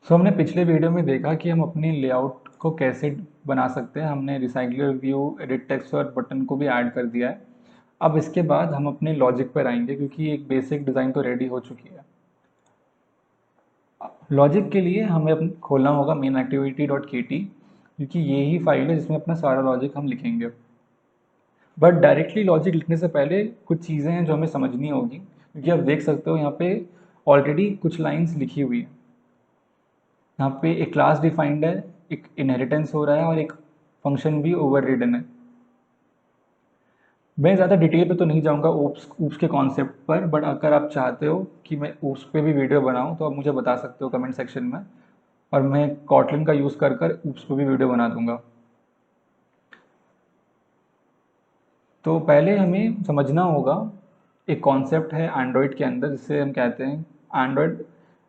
हमने पिछले वीडियो में देखा कि हम अपनी लेआउट को कैसे बना सकते हैं। हमने रिसाइकलर व्यू, एडिट टेक्स्ट और बटन को भी ऐड कर दिया है। अब इसके बाद हम अपने लॉजिक पर आएंगे क्योंकि एक बेसिक डिज़ाइन तो रेडी हो चुकी है। लॉजिक के लिए हमें खोलना होगा मेन एक्टिविटी डॉट के टी, क्योंकि ये ही फाइल है जिसमें अपना सारा लॉजिक हम लिखेंगे। बट डायरेक्टली लॉजिक लिखने से पहले कुछ चीज़ें हैं जो हमें समझनी होगी, क्योंकि आप देख सकते हो यहाँ पे ऑलरेडी कुछ लाइंस लिखी हुई हैं। यहाँ पे एक क्लास डिफाइंड है, एक इनहेरिटेंस हो रहा है और एक फंक्शन भी ओवररिडन है। मैं ज़्यादा डिटेल पे तो नहीं जाऊँगा ऊप्स के कॉन्सेप्ट पर, बट अगर आप चाहते हो कि मैं ऊप्स पे भी वीडियो बनाऊँ तो आप मुझे बता सकते हो कमेंट सेक्शन में, और मैं कॉटलिन का यूज़ कर कर ऊप्स पे भी वीडियो बना दूंगा। तो पहले हमें समझना होगा, एक कॉन्सेप्ट है एंड्रॉयड के अंदर जिसे हम कहते हैं एंड्रॉयड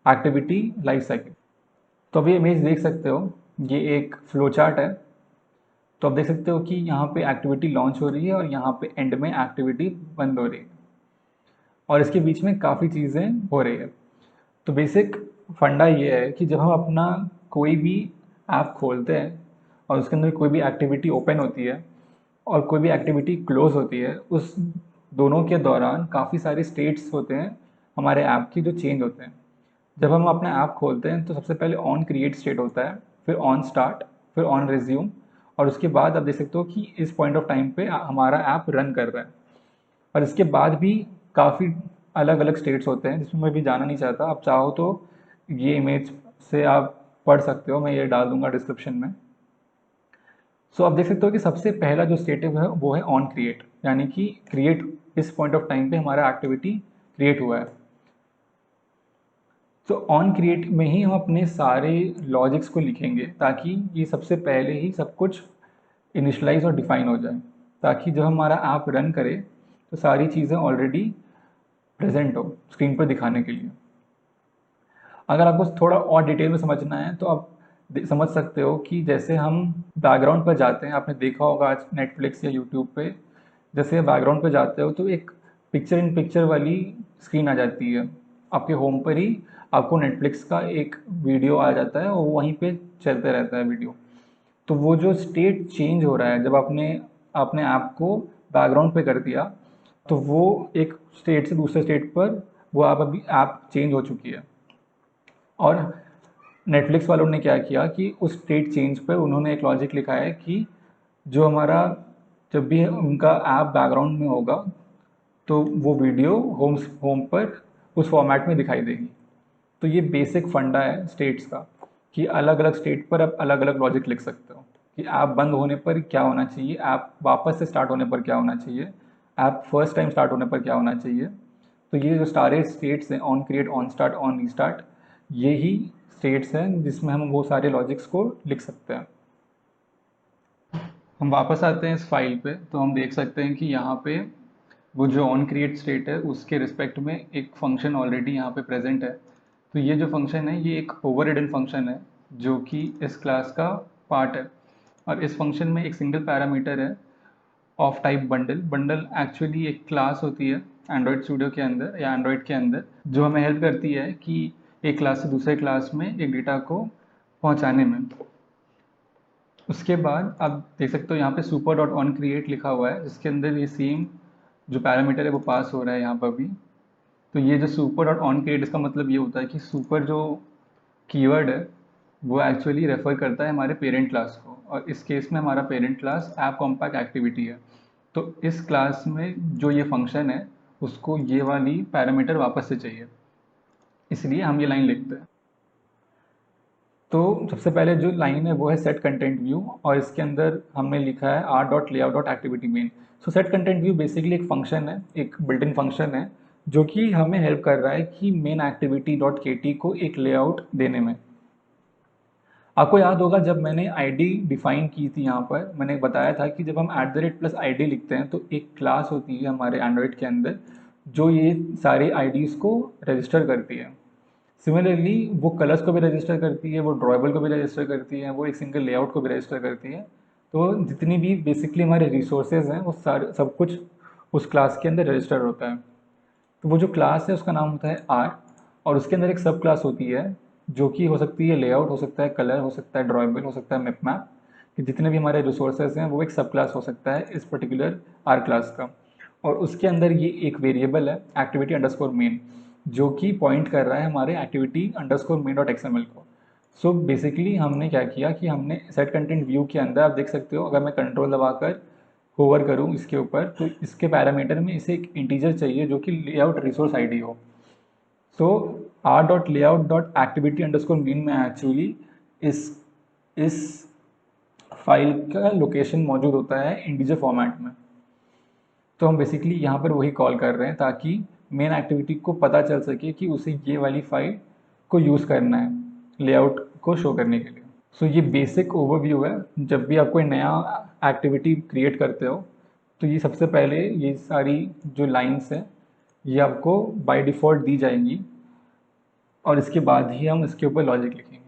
एक्टिविटी लाइफ साइकिल। तो अभी इमेज देख सकते हो, ये एक फ्लो चार्ट है। तो आप देख सकते हो कि यहाँ पे एक्टिविटी लॉन्च हो रही है और यहाँ पे एंड में एक्टिविटी बंद हो रही है, और इसके बीच में काफ़ी चीज़ें हो रही है। तो बेसिक फंडा ये है कि जब हम अपना कोई भी ऐप खोलते हैं और उसके अंदर कोई भी एक्टिविटी ओपन होती है और कोई भी एक्टिविटी क्लोज होती है, उस दोनों के दौरान काफ़ी सारे स्टेट्स होते हैं हमारे ऐप की जो चेंज होते हैं। जब हम अपना ऐप खोलते हैं तो सबसे पहले ऑन क्रिएट स्टेट होता है, फिर ऑन स्टार्ट, फिर ऑन रिज्यूम, और उसके बाद आप देख सकते हो कि इस पॉइंट ऑफ टाइम पे हमारा ऐप रन कर रहा है। और इसके बाद भी काफ़ी अलग अलग स्टेट्स होते हैं जिसमें मैं भी जाना नहीं चाहता। आप चाहो तो ये इमेज से आप पढ़ सकते हो, मैं ये डाल दूंगा डिस्क्रिप्शन में। सो आप देख सकते हो कि सबसे पहला जो स्टेट है वो है ऑन क्रिएट, यानी कि क्रिएट इस पॉइंट ऑफ टाइम पे हमारा एक्टिविटी क्रिएट हुआ है। तो ऑन क्रिएट में ही हम अपने सारे लॉजिक्स को लिखेंगे ताकि ये सबसे पहले ही सब कुछ इनिशलाइज और डिफाइन हो जाए, ताकि जब हमारा ऐप रन करे तो सारी चीज़ें ऑलरेडी प्रेजेंट हो स्क्रीन पर दिखाने के लिए। अगर आपको थोड़ा और डिटेल में समझना है तो आप समझ सकते हो कि जैसे हम बैकग्राउंड पर जाते हैं, आपने देखा होगा आज नेटफ्लिक्स या यूट्यूब पे, जैसे बैकग्राउंड पर जाते हो तो एक पिक्चर इन पिक्चर वाली स्क्रीन आ जाती है। आपके होम पर ही आपको नेटफ्लिक्स का एक वीडियो आ जाता है और वहीं पे चलते रहता है वीडियो। तो वो जो स्टेट चेंज हो रहा है जब आपने अपने ऐप को बैकग्राउंड पे कर दिया, तो वो एक स्टेट से दूसरे स्टेट पर वो आप अभी ऐप चेंज हो चुकी है। और नेटफ्लिक्स वालों ने क्या किया कि उस स्टेट चेंज पर उन्होंने एक लॉजिक लिखा है कि जो हमारा जब भी उनका ऐप बैकग्राउंड में होगा तो वो वीडियो होम पर उस फॉर्मेट में दिखाई देगी। तो ये बेसिक फंडा है स्टेट्स का, कि अलग अलग स्टेट पर आप अलग अलग लॉजिक लिख सकते हो कि ऐप बंद होने पर क्या होना चाहिए, ऐप वापस से स्टार्ट होने पर क्या होना चाहिए, ऐप फर्स्ट टाइम स्टार्ट होने पर क्या होना चाहिए। तो ये जो सारे स्टेट्स हैं, on create, on start, on restart, ये ही स्टेट्स हैं जिसमें हम वो सारे लॉजिक्स को लिख सकते हैं। हम वापस आते हैं इस फाइल पे तो हम देख सकते हैं कि यहाँ पे वो जो ऑन क्रिएट स्टेट है उसके रिस्पेक्ट में एक फंक्शन ऑलरेडी यहाँ पे प्रेजेंट है। तो ये जो फंक्शन है ये एक ओवररिडन फंक्शन है जो कि इस क्लास का पार्ट है, और इस फंक्शन में एक सिंगल पैरामीटर है of type bundle. Bundle actually एक क्लास होती है एंड्रॉयड स्टूडियो के अंदर या एंड्रॉयड के अंदर, जो हमें हेल्प करती है कि एक क्लास से दूसरे क्लास में एक डेटा को पहुँचाने में। उसके बाद आप देख सकते हो यहाँ पे सुपर डॉट ऑन क्रिएट लिखा हुआ है जिसके अंदर ये सेम जो पैरामीटर है वो पास हो रहा है यहाँ पर भी। तो ये जो सुपर डॉट ऑन क्रिएट, इसका मतलब ये होता है कि सुपर जो कीवर्ड है वो एक्चुअली रेफर करता है हमारे पेरेंट क्लास को, और इस केस में हमारा parent class app compact activity है। तो इस क्लास में जो ये फंक्शन है उसको ये वाली पैरामीटर वापस से चाहिए, इसलिए हम ये लाइन लिखते हैं। तो सबसे पहले जो लाइन है वो है सेट कंटेंट व्यू, और इसके अंदर हमने लिखा है are dot layout dot activity main. So set content view basically एक फंक्शन है, एक बिल्ट इन फंक्शन है जो कि हमें हेल्प कर रहा है कि मेन एक्टिविटी डॉट के टी को एक लेआउट देने में। आपको याद होगा जब मैंने आईडी डिफाइन की थी, यहाँ पर मैंने बताया था कि जब हम @+ लिखते हैं तो एक क्लास होती है हमारे एंड्रॉयड के अंदर जो ये सारे आईडीज़ को रजिस्टर करती है। सिमिलरली वो कलर्स को भी रजिस्टर करती है, वो ड्रॉएबल को भी रजिस्टर करती है, वो एक सिंगल लेआउट को भी रजिस्टर करती है। तो जितनी भी बेसिकली हमारे रिसोर्सेज हैं वो सारे सब कुछ उस क्लास के अंदर रजिस्टर होता है। तो वो जो क्लास है उसका नाम होता है आर, और उसके अंदर एक सब क्लास होती है जो कि हो सकती है लेआउट, हो सकता है कलर, हो सकता है ड्राइबल, हो सकता है मैप मैप, कि जितने भी हमारे रिसोर्सेज हैं वो एक सब क्लास हो सकता है इस पर्टिकुलर आर क्लास का। और उसके अंदर ये एक वेरिएबल है एक्टिविटी अंडरस्कोर मेन, जो कि पॉइंट कर रहा है हमारे activity underscore main dot XML को। सो बेसिकली हमने क्या किया कि हमने सेट कंटेंट व्यू के अंदर आप देख सकते हो, अगर मैं कंट्रोल दबाकर होवर करूँ इसके ऊपर तो इसके पैरामीटर में इसे एक इंटीजर चाहिए जो कि लेआउट रिसोर्स आईडी हो। So R dot layout dot activity underscore main में एक्चुअली इस फाइल का लोकेशन मौजूद होता है इंटीजर फॉर्मेट में। तो हम बेसिकली यहाँ पर वही कॉल कर रहे हैं ताकि मेन एक्टिविटी को पता चल सके कि उसे ये वाली फाइल को यूज़ करना है लेआउट को शो करने के लिए। सो ये बेसिक ओवरव्यू है। जब भी आप कोई नया एक्टिविटी क्रिएट करते हो तो ये सबसे पहले ये सारी जो लाइंस है ये आपको बाय डिफ़ॉल्ट दी जाएंगी, और इसके बाद ही हम इसके ऊपर लॉजिक लिखेंगे।